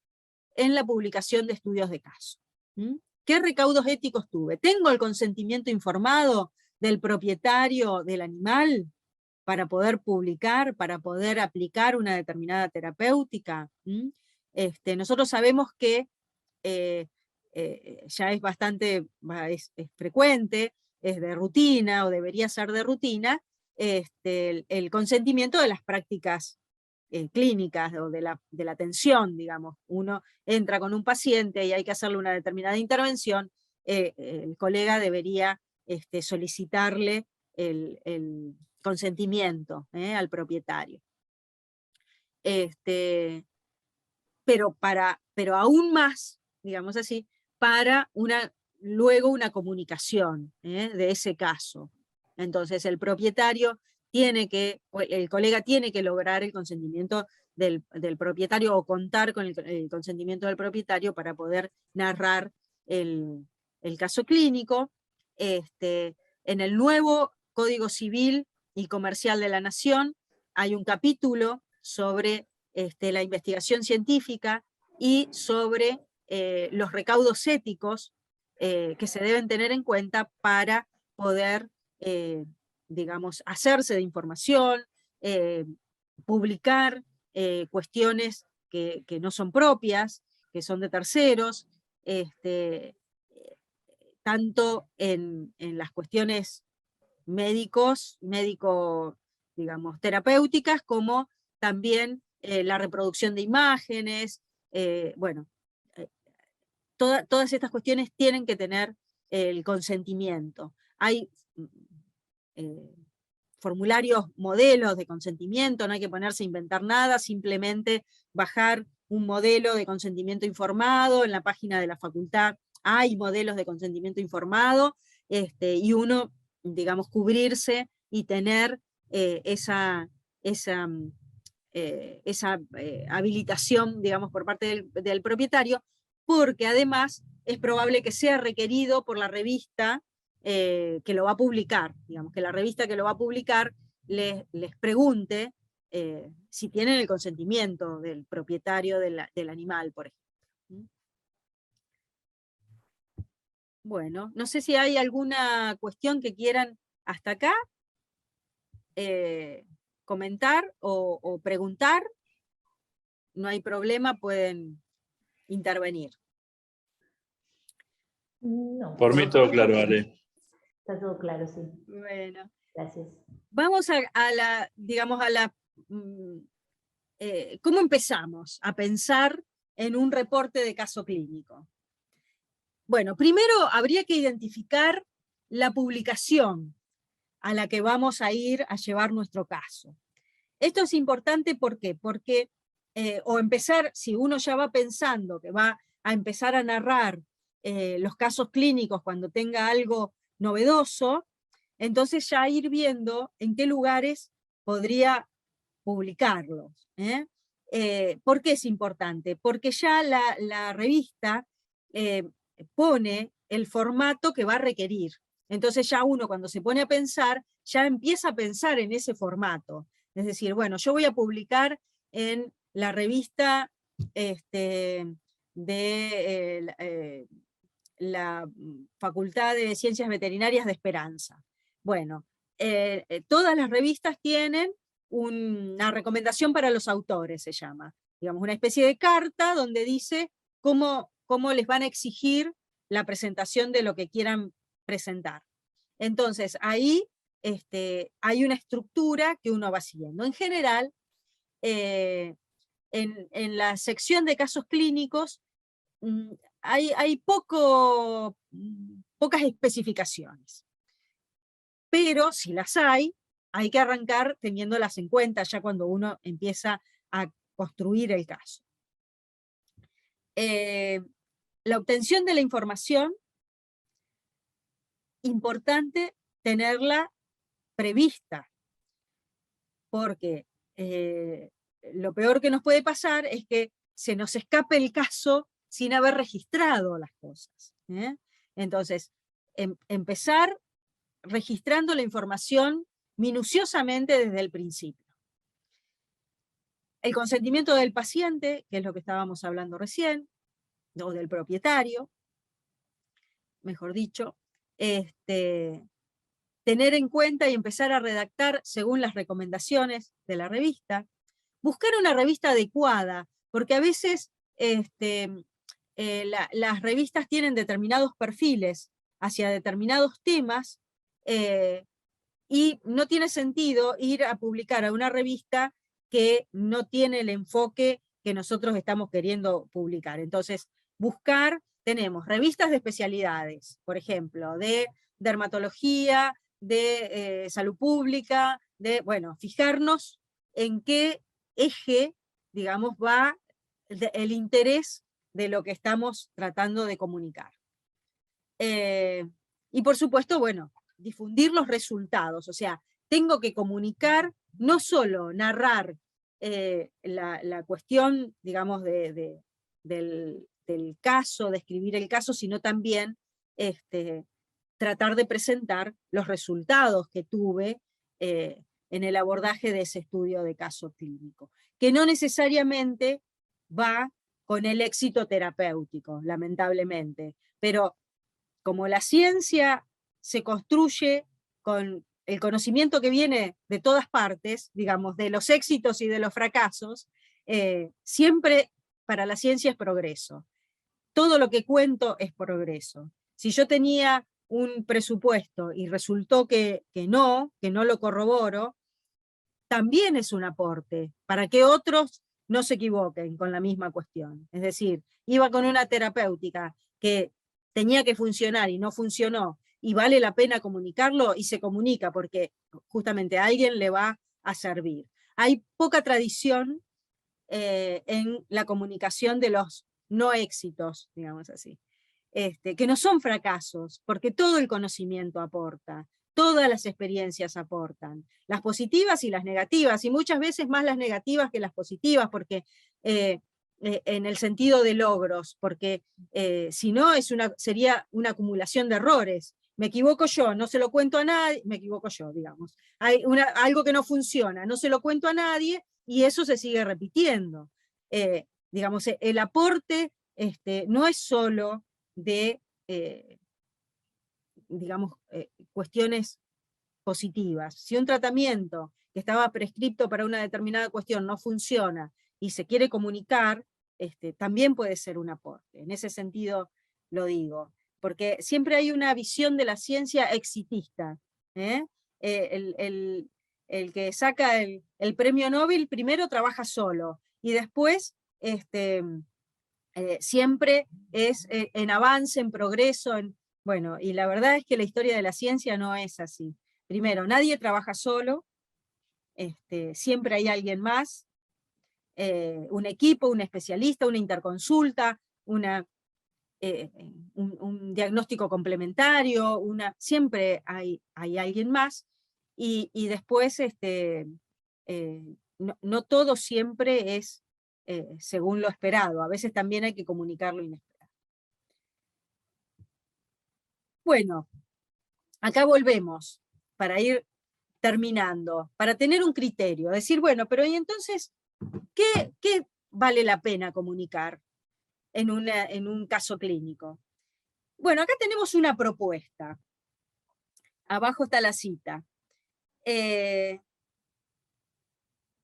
en la publicación de estudios de caso. ¿Qué recaudos éticos tuve? ¿Tengo el consentimiento informado del propietario del animal para poder publicar, para poder aplicar una determinada terapéutica? Nosotros sabemos que ya es bastante, es frecuente, es de rutina o debería ser de rutina, el consentimiento de las prácticas clínicas o de la atención, digamos. Uno entra con un paciente y hay que hacerle una determinada intervención, el colega debería solicitarle el consentimiento al propietario. Pero aún más, digamos así, para luego una comunicación de ese caso. Entonces el propietario el colega tiene que lograr el consentimiento del propietario o contar con el consentimiento del propietario para poder narrar el caso clínico. En el nuevo Código Civil y Comercial de la Nación hay un capítulo sobre la investigación científica y sobre los recaudos éticos que se deben tener en cuenta para poder, digamos, hacerse de información, publicar cuestiones que no son propias, que son de terceros, tanto en las cuestiones digamos, terapéuticas, como también la reproducción de imágenes, bueno, todas estas cuestiones tienen que tener el consentimiento. Hay formularios, modelos de consentimiento, no hay que ponerse a inventar nada, simplemente bajar un modelo de consentimiento informado, en la página de la facultad hay modelos de consentimiento informado, y uno, digamos, cubrirse y tener esa habilitación, digamos, por parte del propietario, porque además es probable que sea requerido por la revista que lo va a publicar, digamos, que la revista que lo va a publicar les pregunte si tienen el consentimiento del propietario del animal, por ejemplo. Bueno, no sé si hay alguna cuestión que quieran hasta acá comentar o preguntar. No hay problema, pueden intervenir. No. Por mí todo claro, Ale. Está todo claro, sí. Bueno. Gracias. Vamos a ¿cómo empezamos a pensar en un reporte de caso clínico? Bueno, primero habría que identificar la publicación a la que vamos a ir a llevar nuestro caso. Esto es importante, ¿por qué? Porque, o empezar, si uno ya va pensando que va a empezar a narrar los casos clínicos cuando tenga algo novedoso, entonces ya ir viendo en qué lugares podría publicarlos. ¿Por qué es importante? Porque ya la revista pone el formato que va a requerir. Entonces ya uno cuando se pone a pensar, ya empieza a pensar en ese formato. Es decir, bueno, yo voy a publicar en la revista de la Facultad de Ciencias Veterinarias de Esperanza. Bueno, todas las revistas tienen una recomendación para los autores, se llama. Digamos, una especie de carta donde dice cómo les van a exigir la presentación de lo que quieran presentar. Entonces, ahí hay una estructura que uno va siguiendo. En general, en la sección de casos clínicos hay pocas especificaciones. Pero si las hay que arrancar teniéndolas en cuenta ya cuando uno empieza a construir el caso. La obtención de la información, importante tenerla prevista, porque lo peor que nos puede pasar es que se nos escape el caso sin haber registrado las cosas. Entonces, empezar registrando la información minuciosamente desde el principio. El consentimiento del paciente, que es lo que estábamos hablando recién, o del propietario, mejor dicho, tener en cuenta y empezar a redactar según las recomendaciones de la revista, buscar una revista adecuada, porque a veces las revistas tienen determinados perfiles hacia determinados temas, y no tiene sentido ir a publicar a una revista que no tiene el enfoque que nosotros estamos queriendo publicar. Entonces, tenemos revistas de especialidades, por ejemplo, de dermatología, de salud pública, fijarnos en qué eje, digamos, va el interés de lo que estamos tratando de comunicar. Y por supuesto, difundir los resultados, o sea, tengo que comunicar, no solo narrar la cuestión, digamos, del caso, describir el caso, sino también tratar de presentar los resultados que tuve en el abordaje de ese estudio de caso clínico, que no necesariamente va con el éxito terapéutico, lamentablemente, pero como la ciencia se construye con el conocimiento que viene de todas partes, digamos, de los éxitos y de los fracasos, siempre para la ciencia es progreso. Todo lo que cuento es progreso. Si yo tenía un presupuesto y resultó que no lo corroboro, también es un aporte para que otros no se equivoquen con la misma cuestión. Es decir, iba con una terapéutica que tenía que funcionar y no funcionó, y vale la pena comunicarlo, y se comunica porque justamente a alguien le va a servir. Hay poca tradición en la comunicación de los no éxitos, digamos así, que no son fracasos, porque todo el conocimiento aporta, todas las experiencias aportan, las positivas y las negativas, y muchas veces más las negativas que las positivas, porque en el sentido de logros, porque si no sería una acumulación de errores. Me equivoco yo, no se lo cuento a nadie, me equivoco yo, digamos. Hay algo que no funciona, no se lo cuento a nadie, y eso se sigue repitiendo. Digamos, el aporte no es solo de, digamos, cuestiones positivas. Si un tratamiento que estaba prescripto para una determinada cuestión no funciona y se quiere comunicar, también puede ser un aporte. En ese sentido lo digo, porque siempre hay una visión de la ciencia exitista. El que saca el premio Nobel primero trabaja solo, y después siempre es en avance, en progreso, y la verdad es que la historia de la ciencia no es así. Primero, nadie trabaja solo, siempre hay alguien más, un equipo, un especialista, una interconsulta, un diagnóstico complementario, siempre hay alguien más, y después no todo siempre es según lo esperado, a veces también hay que comunicar lo inesperado. Bueno, acá volvemos para ir terminando, para tener un criterio, decir, bueno, pero ¿y entonces qué vale la pena comunicar en un caso clínico? Bueno, acá tenemos una propuesta. Abajo está la cita.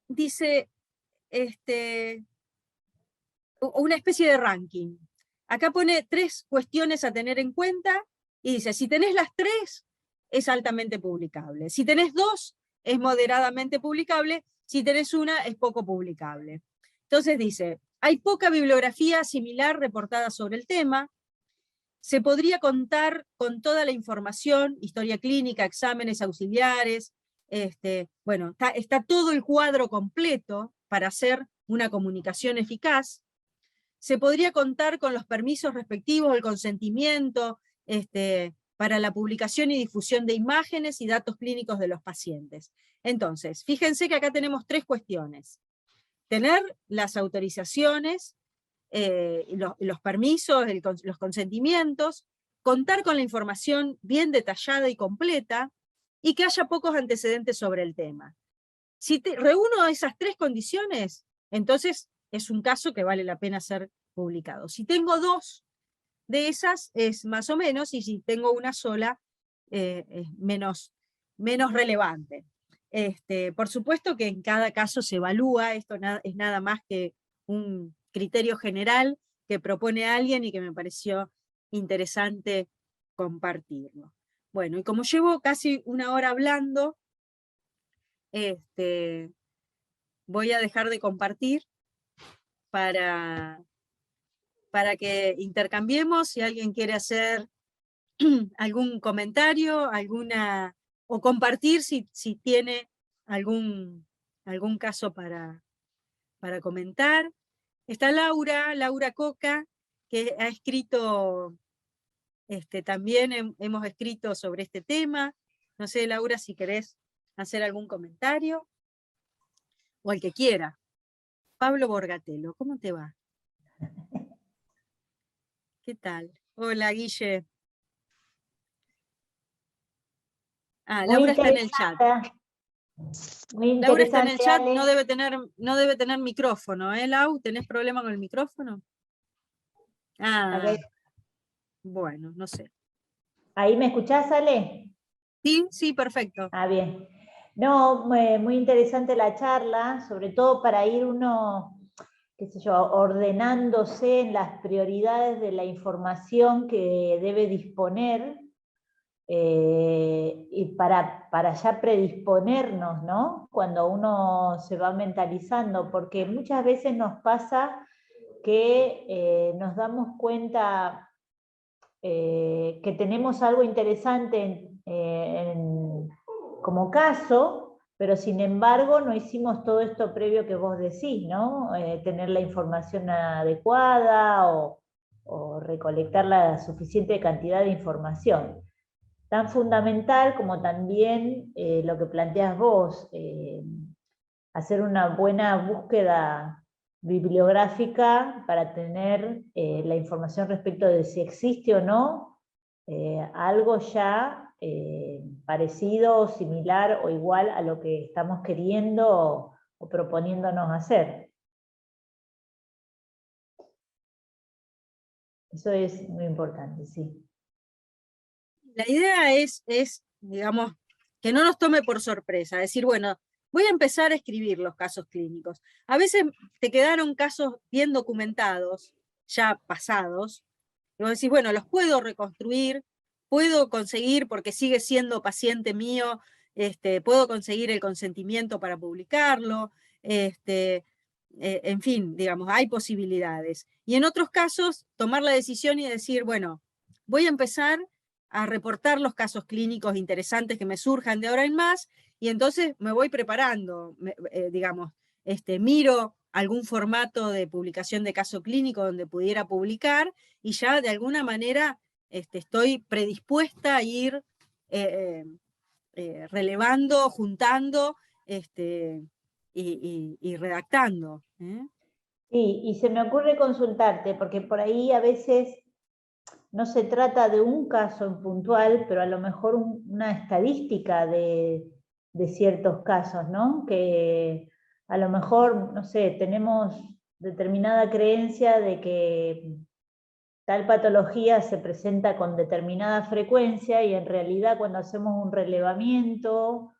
Dice, una especie de ranking. Acá pone 3 cuestiones a tener en cuenta y dice, si tenés las 3, es altamente publicable. Si tenés 2, es moderadamente publicable. Si tenés 1, es poco publicable. Entonces dice, hay poca bibliografía similar reportada sobre el tema. Se podría contar con toda la información, historia clínica, exámenes auxiliares, bueno, está todo el cuadro completo para hacer una comunicación eficaz. Se podría contar con los permisos respectivos, el consentimiento, para la publicación y difusión de imágenes y datos clínicos de los pacientes. Entonces, fíjense que acá tenemos 3 cuestiones. Tener las autorizaciones, los permisos, los consentimientos, contar con la información bien detallada y completa, y que haya pocos antecedentes sobre el tema. Si reúno esas 3 condiciones, entonces es un caso que vale la pena ser publicado. Si tengo 2 de esas, es más o menos, y si tengo una sola, es menos relevante. Por supuesto que en cada caso se evalúa, esto es nada más que un criterio general que propone alguien y que me pareció interesante compartirlo. Bueno, y como llevo casi 1 hora hablando, voy a dejar de compartir para que intercambiemos. Si alguien quiere hacer algún comentario, o compartir si tiene algún caso para comentar. Está Laura Coca, que ha escrito, también hemos escrito sobre este tema. No sé, Laura, si querés hacer algún comentario, o el que quiera. Pablo Borgatello, ¿cómo te va? ¿Qué tal? Hola, Guille. Laura está en el chat. Muy Laura está en el chat, Ale. no debe tener micrófono, ¿eh, Lau? ¿Tenés problema con el micrófono? Bueno, no sé. ¿Ahí me escuchás, Ale? Sí, perfecto. Bien. No, muy interesante la charla, sobre todo para ir uno, qué sé yo, ordenándose en las prioridades de la información que debe disponer, y para ya predisponernos, ¿no? Cuando uno se va mentalizando, porque muchas veces nos pasa que nos damos cuenta que tenemos algo interesante como caso, pero sin embargo no hicimos todo esto previo que vos decís, ¿no? Tener la información adecuada o recolectar la suficiente cantidad de información. Tan fundamental como también lo que planteas vos, hacer una buena búsqueda bibliográfica para tener la información respecto de si existe o no algo ya parecido, similar o igual a lo que estamos queriendo o proponiéndonos hacer. Eso es muy importante, sí. La idea es, digamos, que no nos tome por sorpresa, decir, bueno, voy a empezar a escribir los casos clínicos. A veces te quedaron casos bien documentados, ya pasados, y vos decís, bueno, los puedo reconstruir, puedo conseguir, porque sigue siendo paciente mío, puedo conseguir el consentimiento para publicarlo, en fin, digamos, hay posibilidades. Y en otros casos, tomar la decisión y decir, bueno, voy a empezar a reportar los casos clínicos interesantes que me surjan de ahora en más, y entonces me voy preparando, digamos, miro algún formato de publicación de caso clínico donde pudiera publicar, y ya de alguna manera estoy predispuesta a ir relevando, juntando y redactando. Sí, y se me ocurre consultarte, porque por ahí a veces no se trata de un caso en puntual, pero a lo mejor una estadística de ciertos casos, ¿no? Que a lo mejor, no sé, tenemos determinada creencia de que tal patología se presenta con determinada frecuencia y en realidad cuando hacemos un relevamiento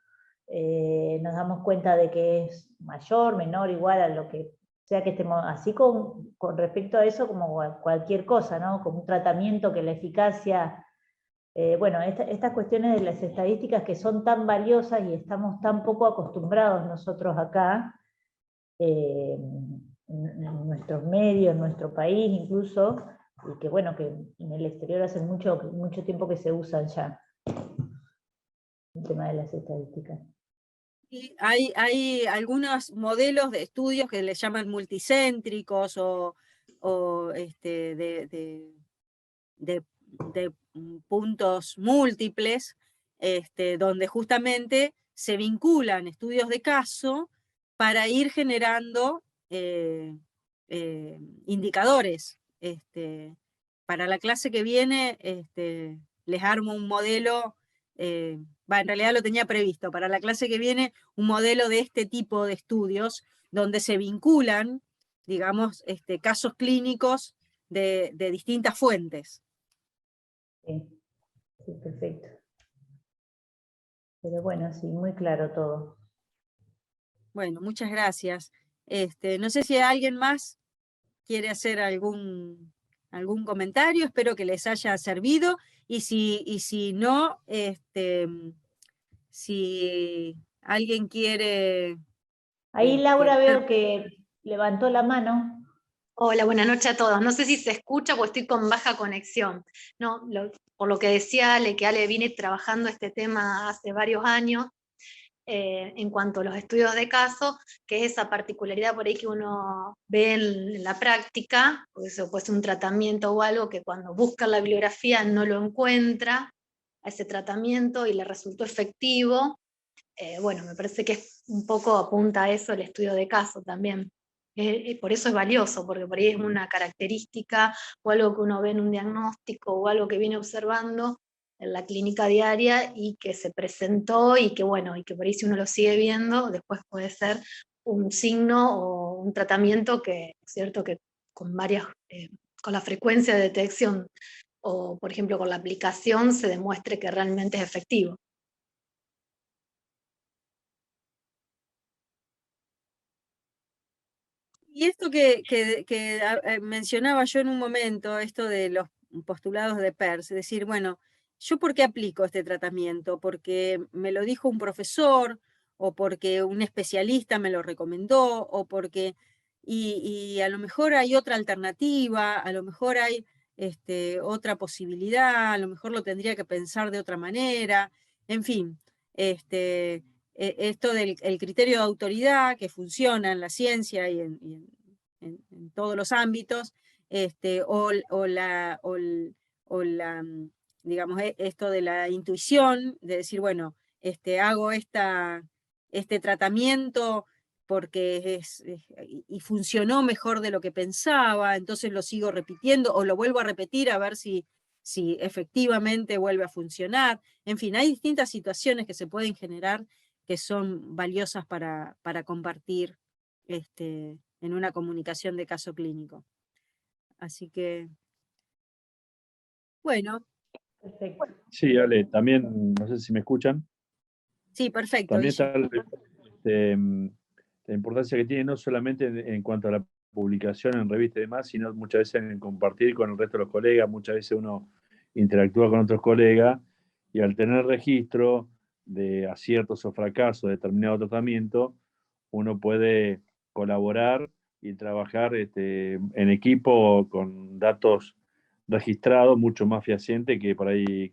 nos damos cuenta de que es mayor, menor, igual a lo que sea que estemos, así con respecto a eso como cualquier cosa, ¿no? Como un tratamiento que la eficacia, bueno, estas cuestiones de las estadísticas que son tan valiosas y estamos tan poco acostumbrados nosotros acá, en nuestros medios, en nuestro país incluso, y que bueno, que en el exterior hace mucho tiempo que se usan ya, el tema de las estadísticas. Y hay algunos modelos de estudios que le llaman multicéntricos o de puntos múltiples, donde justamente se vinculan estudios de caso para ir generando indicadores. Para la clase que viene les armo un modelo, en realidad lo tenía previsto, para la clase que viene un modelo de este tipo de estudios donde se vinculan, digamos, casos clínicos de distintas fuentes. Sí, sí, perfecto. Pero bueno, sí, muy claro todo. Bueno, muchas gracias. No sé si alguien más quiere hacer algún comentario, espero que les haya servido, y si no, si alguien quiere... Ahí Laura hacer... veo que levantó la mano. Hola, buenas noches a todos. No sé si se escucha porque estoy con baja conexión. No, por lo que decía Ale, que Ale viene trabajando este tema hace varios años, en cuanto a los estudios de caso, que es esa particularidad por ahí que uno ve en la práctica, porque eso puede ser un tratamiento o algo que cuando busca la bibliografía no lo encuentra a ese tratamiento y le resultó efectivo. Bueno, me parece que un poco apunta a eso el estudio de caso también. Por eso es valioso, porque por ahí es una característica o algo que uno ve en un diagnóstico o algo que viene observando en la clínica diaria y que se presentó y que bueno, y que por ahí si uno lo sigue viendo, después puede ser un signo o un tratamiento que, es cierto que con varias, con la frecuencia de detección o por ejemplo con la aplicación se demuestre que realmente es efectivo. Y esto que mencionaba yo en un momento, esto de los postulados de Peirce, es decir, bueno, ¿yo por qué aplico este tratamiento? ¿Porque me lo dijo un profesor? ¿O porque un especialista me lo recomendó? ¿O porque... Y a lo mejor hay otra alternativa, a lo mejor hay otra posibilidad, a lo mejor lo tendría que pensar de otra manera, en fin, esto del el criterio de autoridad que funciona en la ciencia y en todos los ámbitos, digamos, esto de la intuición, de decir, bueno, hago este tratamiento porque y funcionó mejor de lo que pensaba, entonces lo sigo repitiendo o lo vuelvo a repetir a ver si efectivamente vuelve a funcionar. En fin, hay distintas situaciones que se pueden generar que son valiosas para compartir en una comunicación de caso clínico. Así que, bueno. Perfecto. Sí, Ale, también, no sé si me escuchan. Sí, perfecto. También está la importancia que tiene no solamente en cuanto a la publicación en revistas y demás, sino muchas veces en compartir con el resto de los colegas. Muchas veces uno interactúa con otros colegas y al tener registro de aciertos o fracasos de determinado tratamiento, uno puede colaborar y trabajar en equipo con datos registrados mucho más fehaciente que por ahí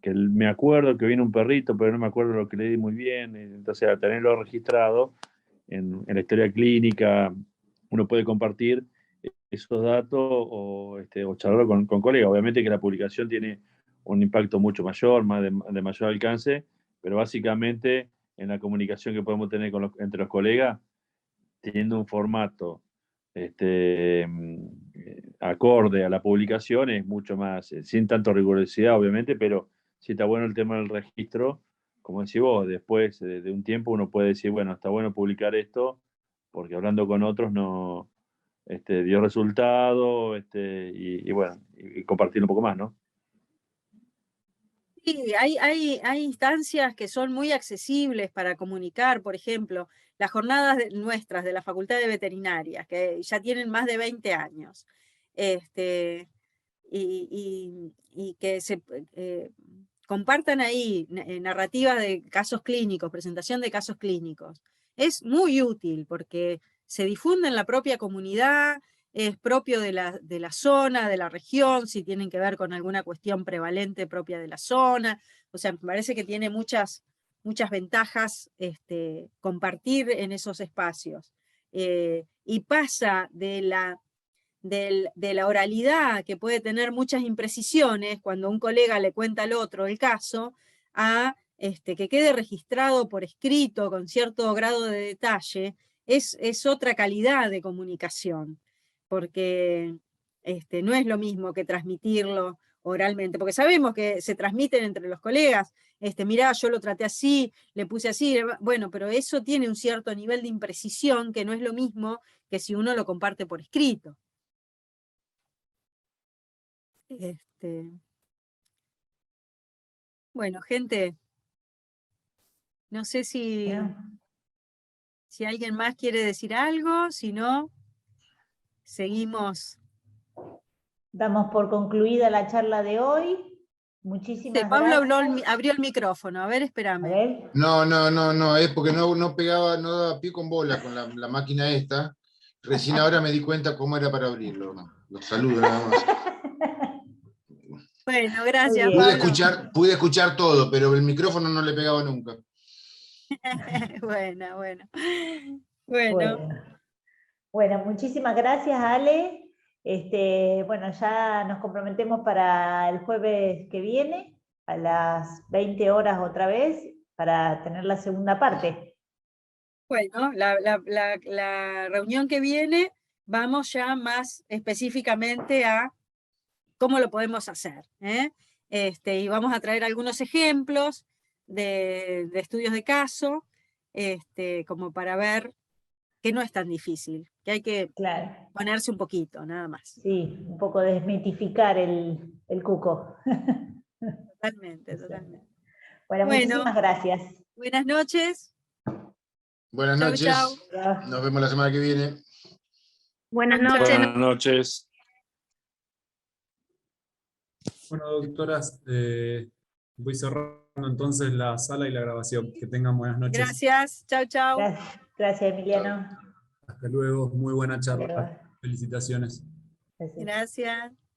me acuerdo que viene un perrito, pero no me acuerdo lo que le di muy bien. Entonces, al tenerlo registrado, en la historia clínica, uno puede compartir esos datos o charlar con colegas. Obviamente que la publicación tiene un impacto mucho mayor, de mayor alcance, pero básicamente en la comunicación que podemos tener entre los colegas, teniendo un formato acorde a la publicación, es mucho más, sin tanto rigurosidad obviamente, pero sí está bueno el tema del registro, como decís vos, después de un tiempo uno puede decir, bueno, está bueno publicar esto, porque hablando con otros no dio resultado, y bueno, y compartir un poco más, ¿no? Sí, hay instancias que son muy accesibles para comunicar, por ejemplo, las jornadas nuestras de la Facultad de Veterinaria, que ya tienen más de 20 años, y que se compartan ahí narrativas de casos clínicos, presentación de casos clínicos. Es muy útil porque se difunde en la propia comunidad, es propio de la zona, de la región, si tienen que ver con alguna cuestión prevalente propia de la zona. O sea, me parece que tiene muchas ventajas compartir en esos espacios. Y pasa de la oralidad, que puede tener muchas imprecisiones, cuando un colega le cuenta al otro el caso, a que quede registrado por escrito con cierto grado de detalle, es otra calidad de comunicación, porque no es lo mismo que transmitirlo oralmente, porque sabemos que se transmiten entre los colegas, mirá, yo lo traté así, le puse así, bueno, pero eso tiene un cierto nivel de imprecisión que no es lo mismo que si uno lo comparte por escrito. Bueno, gente, no sé si alguien más quiere decir algo, si no, seguimos. Damos por concluida la charla de hoy. Muchísimas Pablo gracias. abrió el micrófono, a ver, A espérame. ver. No, es porque no pegaba, no daba pie con bola con la máquina esta. Recién ahora me di cuenta cómo era para abrirlo. Los saludo nada más. Bueno, gracias, Muy bien. Pablo. Pude escuchar todo, pero el micrófono no le pegaba nunca. Bueno. Bueno, muchísimas gracias, Ale. Bueno, ya nos comprometemos para el jueves que viene, a las 20 horas otra vez, para tener la segunda parte. Bueno, la reunión que viene vamos ya más específicamente a cómo lo podemos hacer, ¿eh? Y vamos a traer algunos ejemplos de estudios de caso, como para ver que no es tan difícil, que hay que ponerse un poquito, nada más. Sí, un poco desmitificar el cuco. Totalmente. Bueno, muchísimas gracias. Buenas noches. Buenas noches. Chau. Nos vemos la semana que viene. Buenas noches. Buenas noches. Bueno, doctoras, voy cerrando entonces la sala y la grabación. Que tengan buenas noches. Gracias. Chau. Gracias, Emiliano. Hasta luego. Muy buena charla. Luego. Felicitaciones. Gracias. Gracias.